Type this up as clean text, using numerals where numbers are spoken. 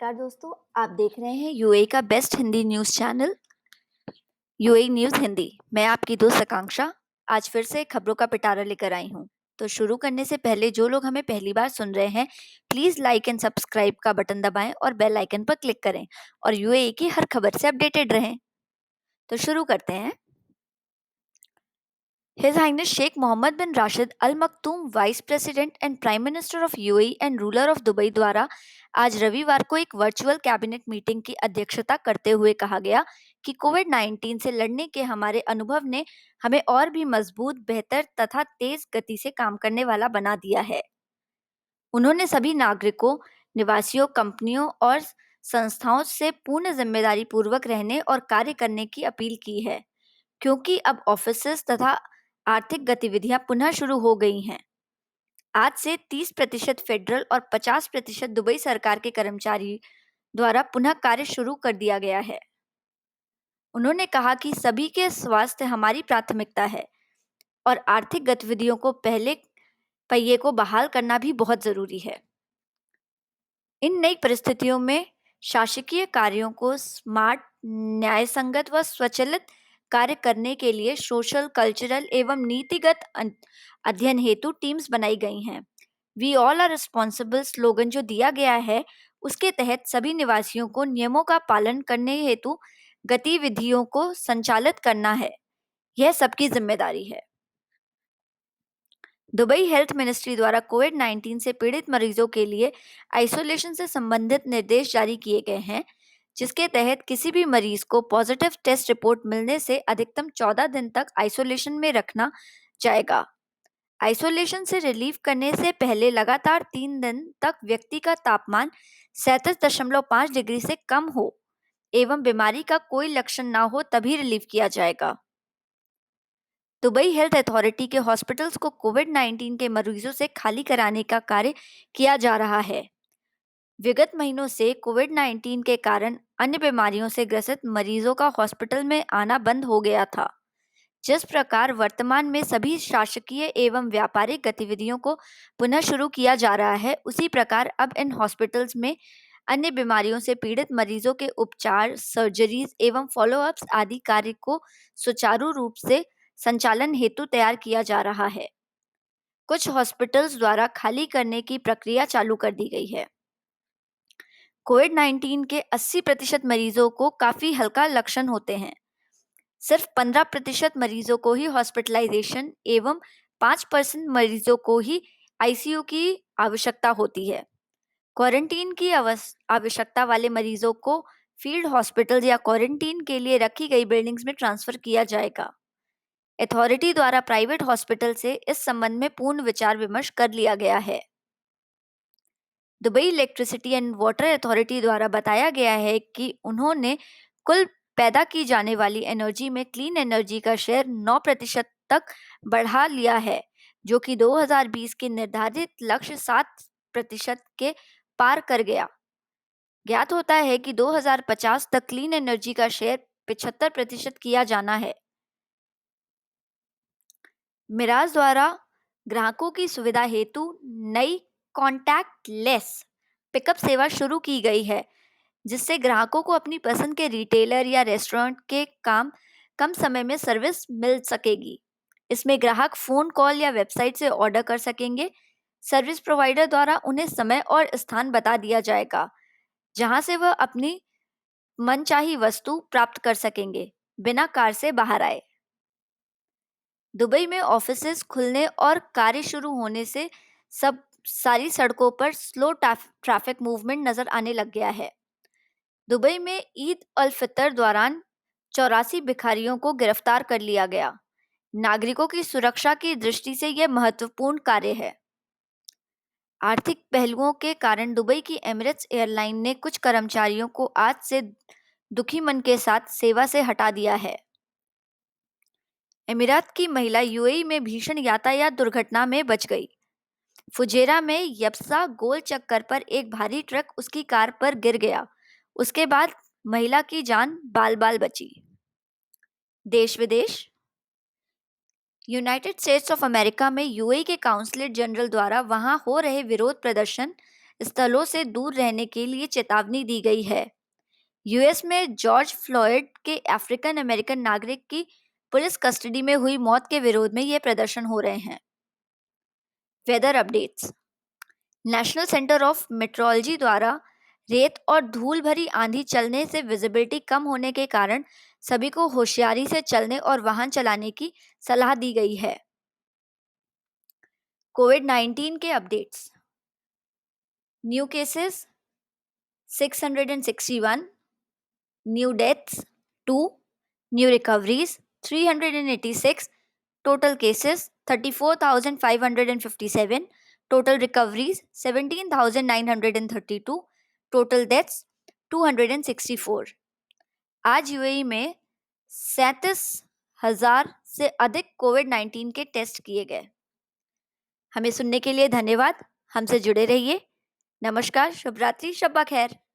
नमस्कार दोस्तों, आप देख रहे हैं यूएई का best Hindi news channel UAE news Hindi. मैं आपकी दोस्त आकांक्षा आज फिर से खबरों का पिटारा लेकर आई हूं। तो शुरू करने से पहले जो लोग हमें पहली बार सुन रहे हैं, प्लीज़ लाइक एंड सब्सक्राइब का बटन दबाएं और बेल आइकन पर क्लिक करें और यूएई की हर खबर से अपडेटेड रहें। तो शुरू करते हैं। His Highness Sheikh Mohammed bin Rashid Al Maktoum, Vice President and Prime Minister of UAE and ruler of Dubai द्वारा आज रविवार को एक वर्चुअल कैबिनेट मीटिंग की अध्यक्षता करते हुए कहा गया कि कोविड-19 से लड़ने के हमारे अनुभव ने हमें और भी मजबूत, बेहतर तथा तेज गति से काम करने वाला बना दिया है। उन्होंने सभी नागरिकों, निवासियों, कंपनियों और संस्थाओं से पूर्ण जिम्मेदारी पूर्वक रहने और कार्य करने की अपील की है, क्योंकि अब ऑफिसेज तथा आर्थिक गतिविधियां पुनः शुरू हो गई हैं। आज से 30% फेडरल और 50% दुबई सरकार के कर्मचारी द्वारा पुनः कार्य शुरू कर दिया गया है। उन्होंने कहा कि सभी के स्वास्थ्य हमारी प्राथमिकता है और आर्थिक गतिविधियों को पहले पहिए को बहाल करना भी बहुत जरूरी है। इन नई परिस्थितियों में शासकीय कार्यों को स्मार्ट, न्यायसंगत व स्वचालित कार्य करने के लिए सोशल, कल्चरल एवं नीतिगत अध्ययन हेतु टीम्स बनाई गई हैं। We all are responsible slogan जो दिया गया है, उसके तहत सभी निवासियों को नियमों का पालन करने हेतु गतिविधियों को संचालित करना है। यह सबकी जिम्मेदारी है। दुबई हेल्थ मिनिस्ट्री द्वारा कोविड-19 से पीड़ित मरीजों के लिए आइसोलेशन से संबंधित निर्देश जारी किए गए हैं, जिसके तहत किसी भी मरीज को पॉजिटिव टेस्ट रिपोर्ट मिलने से अधिकतम 14 दिन तक आइसोलेशन में रखना जाएगा। आइसोलेशन से रिलीव करने से पहले लगातार 3 दिन तक व्यक्ति का तापमान 37.5 डिग्री से कम हो एवं बीमारी का कोई लक्षण ना हो तभी रिलीव किया जाएगा। दुबई हेल्थ अथॉरिटी के हॉस्पिटल्स को कोविड-19 के मरीजों से खाली कराने का कार्य किया जा रहा है। विगत महीनों से कोविड-19 के कारण अन्य बीमारियों से ग्रसित मरीजों का हॉस्पिटल में आना बंद हो गया था। जिस प्रकार वर्तमान में सभी शासकीय एवं व्यापारिक गतिविधियों को पुनः शुरू किया जा रहा है, उसी प्रकार अब इन हॉस्पिटल्स में अन्य बीमारियों से पीड़ित मरीजों के उपचार, सर्जरीज एवं फॉलोअप्स आदि कार्य को सुचारू रूप से संचालन हेतु तैयार किया जा रहा है। कुछ हॉस्पिटल्स द्वारा खाली करने की प्रक्रिया चालू कर दी गई है। कोविड-19 के 80% मरीजों को काफी हल्का लक्षण होते हैं। सिर्फ 15% मरीजों को ही हॉस्पिटलाइजेशन एवं 5% मरीजों को ही आईसीयू की आवश्यकता होती है। क्वारंटीन की आवश्यकता वाले मरीजों को फील्ड हॉस्पिटल या क्वारंटीन के लिए रखी गई बिल्डिंग्स में ट्रांसफर किया जाएगा। अथॉरिटी द्वारा प्राइवेट हॉस्पिटल से इस संबंध में पूर्ण विचार विमर्श कर लिया गया है। Dubai electricity and water authority द्वारा बताया गया है कि उन्होंने कुल पैदा की जाने वाली एनर्जी में क्लीन एनर्जी का शेयर 9% तक बढ़ा लिया है, जो कि 2020 के निर्धारित लक्ष्य 7% के पार कर गया। ज्ञात होता है कि 2050 तक क्लीन एनर्जी का शेयर 75% किया जाना है। मिराज द्वारा ग्राहकों की सुविधा हेतु नई कॉन्टैक्ट लेस पिकअप सेवा शुरू की गई है, जिससे ग्राहकों को अपनी पसंद के रिटेलर या रेस्टोरेंट के कम समय में सर्विस मिल सकेगी। इसमें ग्राहक फोन कॉल या वेबसाइट से ऑर्डर कर सकेंगे। सर्विस प्रोवाइडर द्वारा उन्हें समय और स्थान बता दिया जाएगा, जहां से वह अपनी मनचाही वस्तु प्राप्त कर सकेंगे बिना कार से बाहर आए। दुबई में ऑफिसेज खुलने और कार्य शुरू होने से सारी सड़कों पर स्लो ट्रैफिक मूवमेंट नजर आने लग गया है। दुबई में ईद अल फितर दौरान 84 भिखारियों को गिरफ्तार कर लिया गया। नागरिकों की सुरक्षा की दृष्टि से यह महत्वपूर्ण कार्य है। आर्थिक पहलुओं के कारण दुबई की एमिरेट्स एयरलाइन ने कुछ कर्मचारियों को आज से दुखी मन के साथ सेवा से हटा दिया है। एमिरात की महिला यूएई में भीषण यातायात दुर्घटना में बच गई। फुजेरा में यप्सा गोल चक्कर पर एक भारी ट्रक उसकी कार पर गिर गया। उसके बाद महिला की जान बाल बाल बची। देश विदेश। यूनाइटेड स्टेट्स ऑफ अमेरिका में यूएई के काउंसलेट जनरल द्वारा वहां हो रहे विरोध प्रदर्शन स्थलों से दूर रहने के लिए चेतावनी दी गई है। यूएस में जॉर्ज फ्लॉयड के अफ्रीकन अमेरिकन नागरिक की पुलिस कस्टडी में हुई मौत के विरोध में ये प्रदर्शन हो रहे हैं। Weather updates. National centre of meteorology द्वारा रेत और धूल भरी आंधी चलने से विजिबिलिटी कम होने के कारण सभी को होशियारी से चलने और वाहन चलाने की सलाह दी गई है। कोविड-19 के updates. New cases 661, new deaths 2, new recoveries 386, total cases 34,557, total recoveries 17,932, total deaths 264। आज यूएई में 37,000 से अधिक कोविड-19 के टेस्ट किए गए। हमें सुनने के लिए धन्यवाद। हमसे जुड़े रहिए। नमस्कार, शुभ रात्रि, शब्बा खैर।